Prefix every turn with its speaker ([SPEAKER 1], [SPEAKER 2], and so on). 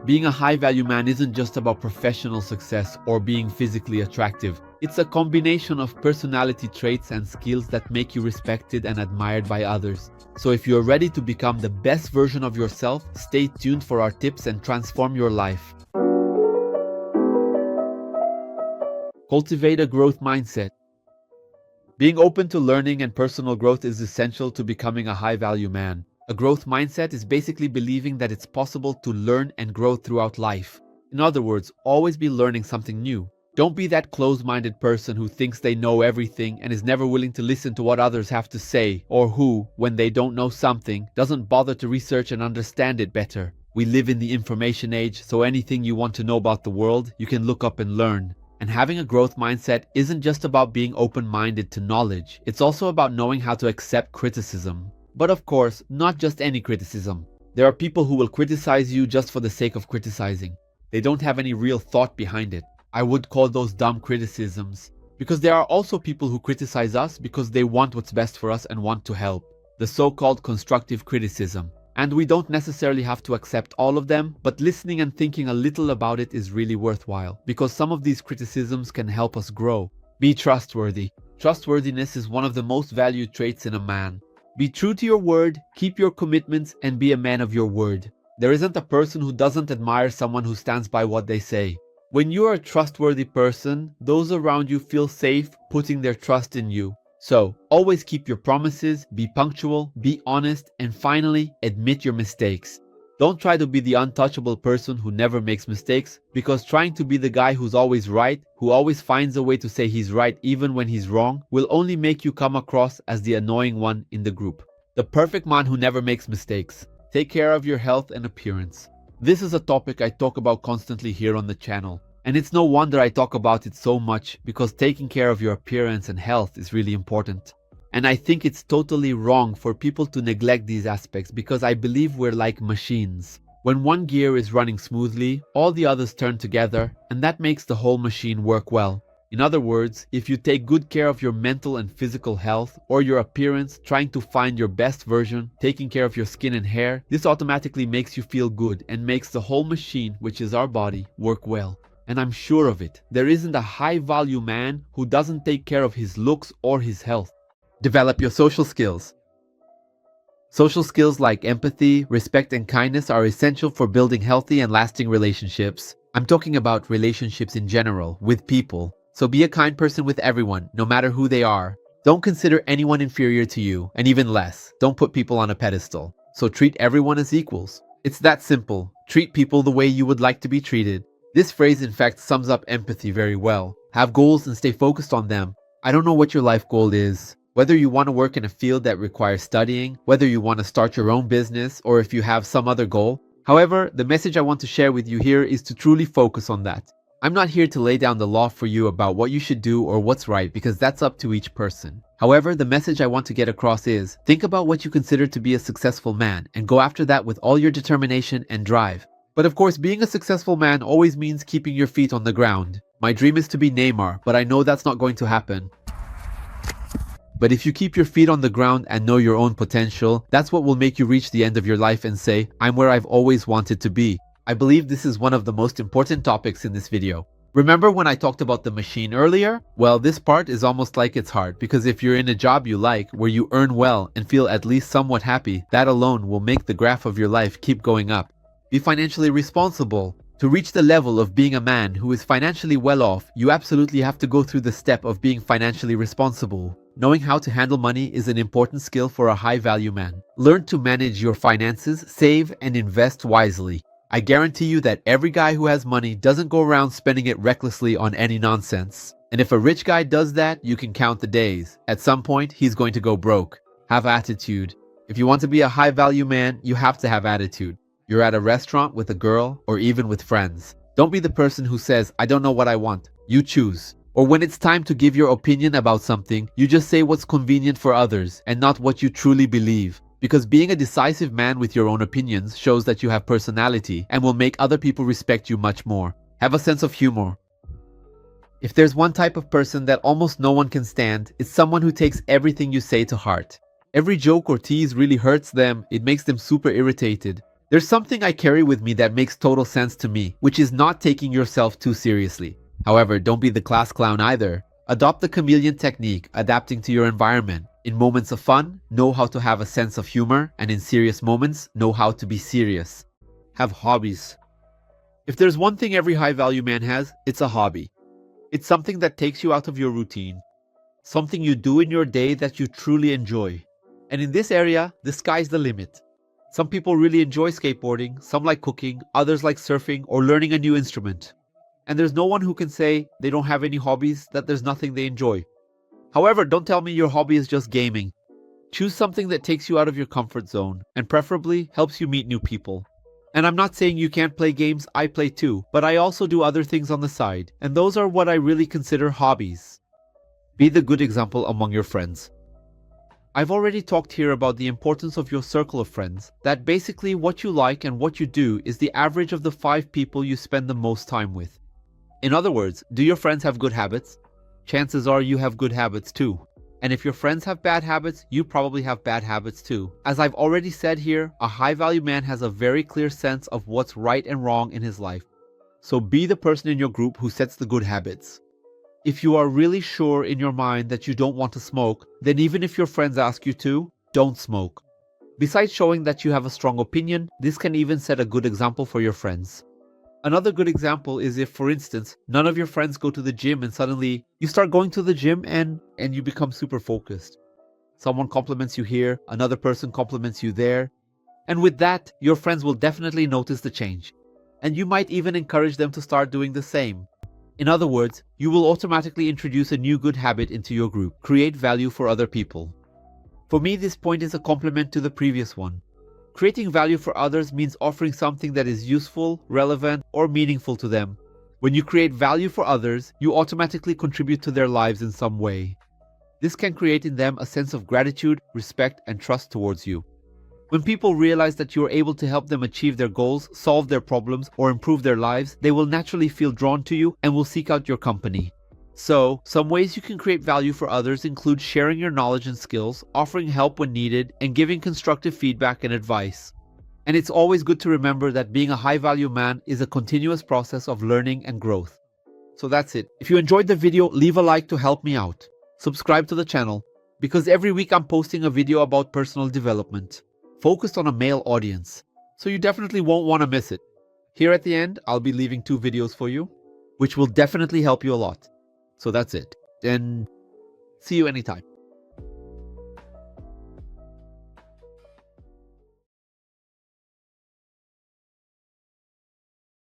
[SPEAKER 1] Being a high-value man isn't just about professional success or being physically attractive. It's a combination of personality traits and skills that make you respected and admired by others. So if you're ready to become the best version of yourself, stay tuned for our tips and transform your life. Cultivate a growth mindset. Being open to learning and personal growth is essential to becoming a high-value man. A growth mindset is basically believing that it's possible to learn and grow throughout life. In other words, always be learning something new. Don't be that closed-minded person who thinks they know everything and is never willing to listen to what others have to say, or who, when they don't know something, doesn't bother to research and understand it better. We live in the information age, so anything you want to know about the world, you can look up and learn. And having a growth mindset isn't just about being open-minded to knowledge, it's also about knowing how to accept criticism. But of course, not just any criticism. There are people who will criticize you just for the sake of criticizing. They don't have any real thought behind it. I would call those dumb criticisms. Because there are also people who criticize us because they want what's best for us and want to help. The so-called constructive criticism. And we don't necessarily have to accept all of them, but listening and thinking a little about it is really worthwhile, because some of these criticisms can help us grow. Be trustworthy. Trustworthiness is one of the most valued traits in a man. Be true to your word, keep your commitments, and be a man of your word. There isn't a person who doesn't admire someone who stands by what they say. When you are a trustworthy person, those around you feel safe putting their trust in you. So, always keep your promises, be punctual, be honest, and finally, admit your mistakes. Don't try to be the untouchable person who never makes mistakes, because trying to be the guy who's always right, who always finds a way to say he's right even when he's wrong, will only make you come across as the annoying one in the group. The perfect man who never makes mistakes. Take care of your health and appearance. This is a topic I talk about constantly here on the channel. And it's no wonder I talk about it so much, because taking care of your appearance and health is really important. And I think it's totally wrong for people to neglect these aspects, because I believe we're like machines. When one gear is running smoothly, all the others turn together, and that makes the whole machine work well. In other words, if you take good care of your mental and physical health, or your appearance, trying to find your best version, taking care of your skin and hair, this automatically makes you feel good and makes the whole machine, which is our body, work well. And I'm sure of it. There isn't a high-value man who doesn't take care of his looks or his health. Develop your social skills. Social skills like empathy, respect, and kindness are essential for building healthy and lasting relationships. I'm talking about relationships in general, with people. So be a kind person with everyone, no matter who they are. Don't consider anyone inferior to you, and even less. Don't put people on a pedestal. So treat everyone as equals. It's that simple. Treat people the way you would like to be treated. This phrase in fact sums up empathy very well. Have goals and stay focused on them. I don't know what your life goal is. Whether you want to work in a field that requires studying, whether you want to start your own business, or if you have some other goal. However, the message I want to share with you here is to truly focus on that. I'm not here to lay down the law for you about what you should do or what's right, because that's up to each person. However, the message I want to get across is, think about what you consider to be a successful man and go after that with all your determination and drive. But of course, being a successful man always means keeping your feet on the ground. My dream is to be Neymar, but I know that's not going to happen. But if you keep your feet on the ground and know your own potential, that's what will make you reach the end of your life and say, I'm where I've always wanted to be. I believe this is one of the most important topics in this video. Remember when I talked about the machine earlier? Well, this part is almost like it's hard, because if you're in a job you like, where you earn well and feel at least somewhat happy, that alone will make the graph of your life keep going up. Be financially responsible. To reach the level of being a man who is financially well off, you absolutely have to go through the step of being financially responsible. Knowing how to handle money is an important skill for a high-value man. Learn to manage your finances, save, and invest wisely. I guarantee you that every guy who has money doesn't go around spending it recklessly on any nonsense. And if a rich guy does that, you can count the days. At some point, he's going to go broke. Have attitude. If you want to be a high-value man, you have to have attitude. You're at a restaurant with a girl or even with friends. Don't be the person who says, I don't know what I want. You choose. Or when it's time to give your opinion about something, you just say what's convenient for others and not what you truly believe. Because being a decisive man with your own opinions shows that you have personality and will make other people respect you much more. Have a sense of humor. If there's one type of person that almost no one can stand, it's someone who takes everything you say to heart. Every joke or tease really hurts them, it makes them super irritated. There's something I carry with me that makes total sense to me, which is not taking yourself too seriously. However, don't be the class clown either. Adopt the chameleon technique, adapting to your environment. In moments of fun, know how to have a sense of humor, and in serious moments, know how to be serious. Have hobbies. If there's one thing every high-value man has, it's a hobby. It's something that takes you out of your routine. Something you do in your day that you truly enjoy. And in this area, the sky's the limit. Some people really enjoy skateboarding, some like cooking, others like surfing or learning a new instrument. And there's no one who can say they don't have any hobbies, that there's nothing they enjoy. However, don't tell me your hobby is just gaming. Choose something that takes you out of your comfort zone and preferably helps you meet new people. And I'm not saying you can't play games, I play too, but I also do other things on the side, and those are what I really consider hobbies. Be the good example among your friends. I've already talked here about the importance of your circle of friends, that basically what you like and what you do is the average of the 5 people you spend the most time with. In other words, do your friends have good habits? Chances are you have good habits too. And if your friends have bad habits, you probably have bad habits too. As I've already said here, a high-value man has a very clear sense of what's right and wrong in his life. So be the person in your group who sets the good habits. If you are really sure in your mind that you don't want to smoke, then even if your friends ask you to, don't smoke. Besides showing that you have a strong opinion, this can even set a good example for your friends. Another good example is if, for instance, none of your friends go to the gym and suddenly you start going to the gym and you become super focused. Someone compliments you here, another person compliments you there. And with that, your friends will definitely notice the change. And you might even encourage them to start doing the same. In other words, you will automatically introduce a new good habit into your group, create value for other people. For me, this point is a complement to the previous one. Creating value for others means offering something that is useful, relevant, or meaningful to them. When you create value for others, you automatically contribute to their lives in some way. This can create in them a sense of gratitude, respect, and trust towards you. When people realize that you are able to help them achieve their goals, solve their problems, or improve their lives, they will naturally feel drawn to you and will seek out your company. So, some ways you can create value for others include sharing your knowledge and skills, offering help when needed, and giving constructive feedback and advice. And it's always good to remember that being a high-value man is a continuous process of learning and growth. So that's it. If you enjoyed the video, leave a like to help me out. Subscribe to the channel, because every week I'm posting a video about personal development, focused on a male audience. So you definitely won't want to miss it. Here at the end, I'll be leaving 2 videos for you, which will definitely help you a lot. So that's it. And see you anytime.